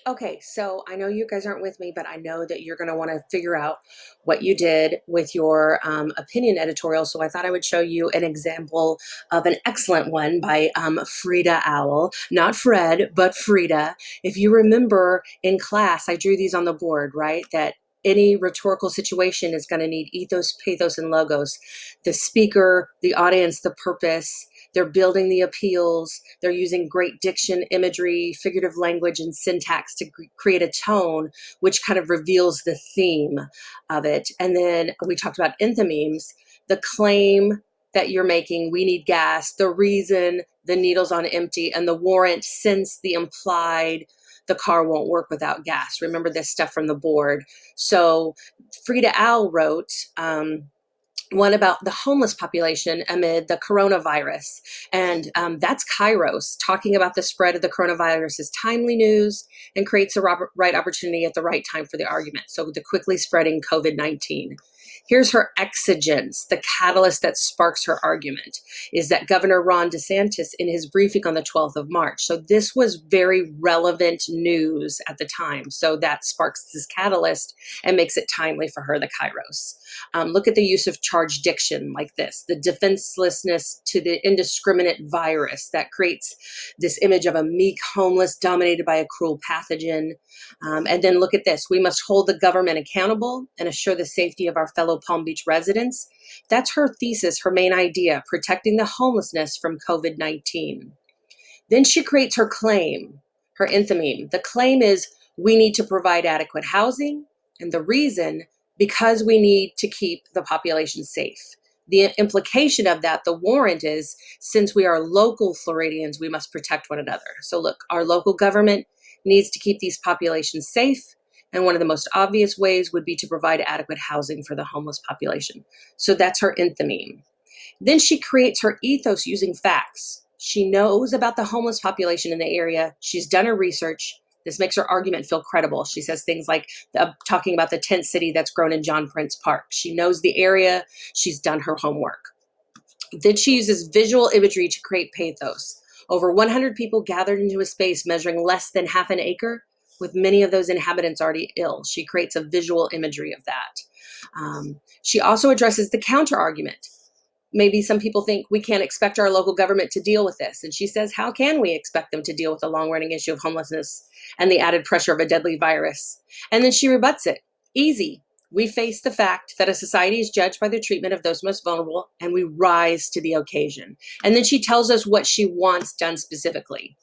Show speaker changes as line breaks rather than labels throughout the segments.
Okay, so I know you guys aren't with me, but I know that you're going to want to figure out what you did with your opinion editorial. So I thought I would show you an example of an excellent one by Frida Owl, not Fred, but Frida. If you remember in class, I drew these on the board, right? That any rhetorical situation is going to need ethos, pathos, and logos. The speaker, the audience, the purpose. They're building the appeals. They're using great diction, imagery, figurative language, and syntax to create a tone, which kind of reveals the theme of it. And then we talked about enthymemes, the claim that you're making, we need gas, the reason, the needle's on empty, and the warrant, since the implied, the car won't work without gas. Remember this stuff from the board. So Frida Owl wrote, one about the homeless population amid the coronavirus. And that's Kairos, talking about the spread of the coronavirus is timely news and creates the right opportunity at the right time for the argument. So the quickly spreading COVID-19. Here's her exigence, the catalyst that sparks her argument, is that Governor Ron DeSantis in his briefing on the 12th of March. So this was very relevant news at the time. So that sparks this catalyst and makes it timely for her, the Kairos. Look at the use of charged diction like this, the defenselessness to the indiscriminate virus that creates this image of a meek homeless dominated by a cruel pathogen. And then look at this, we must hold the government accountable and assure the safety of our fellow Palm Beach residents. That's her thesis, her main idea, protecting the homelessness from COVID-19. Then she creates her claim, her enthymeme. The claim is we need to provide adequate housing, and the reason, because we need to keep the population safe. The implication of that, the warrant is, since we are local Floridians, we must protect one another. So look, our local government needs to keep these populations safe, and one of the most obvious ways would be to provide adequate housing for the homeless population. So that's her enthymeme. Then she creates her ethos using facts. She knows about the homeless population in the area. She's done her research. This makes her argument feel credible. She says things like talking about the tent city that's grown in John Prince Park. She knows the area. She's done her homework. Then she uses visual imagery to create pathos. Over 100 people gathered into a space measuring less than half an acre, with many of those inhabitants already ill. She creates a visual imagery of that. She also addresses the counter argument. Maybe some people think we can't expect our local government to deal with this. And she says, how can we expect them to deal with the long-running issue of homelessness and the added pressure of a deadly virus? And then she rebuts it. Easy. We face the fact that a society is judged by the treatment of those most vulnerable, and we rise to the occasion. And then she tells us what she wants done specifically.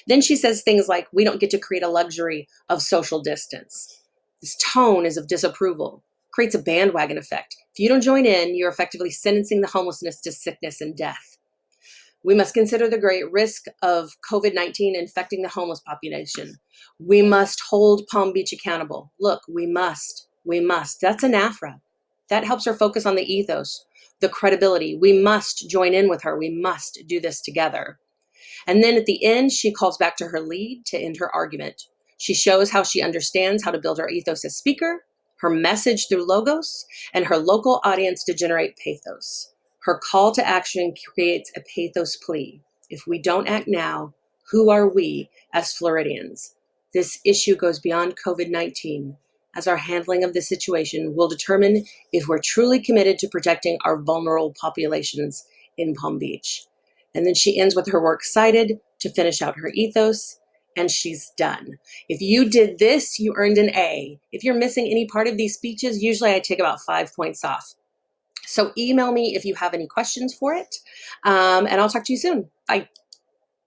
Then she says things like, we don't get to create a luxury of social distance. This tone is of disapproval, creates a bandwagon effect. If you don't join in, you're effectively sentencing the homelessness to sickness and death. We must consider the great risk of COVID-19 infecting the homeless population. We must hold Palm Beach accountable. Look, we must. That's an AFRA. That helps her focus on the ethos, the credibility. We must join in with her. We must do this together. And then at the end, she calls back to her lead to end her argument. She shows how she understands how to build her ethos as speaker, her message through logos, and her local audience to generate pathos. Her call to action creates a pathos plea. If we don't act now, who are we as Floridians? This issue goes beyond COVID-19, as our handling of the situation will determine if we're truly committed to protecting our vulnerable populations in Palm Beach. And then she ends with her works cited to finish out her ethos, and she's done. If you did this, you earned an A. If you're missing any part of these speeches, usually I take about 5 points off. So email me if you have any questions for it, and I'll talk to you soon. Bye.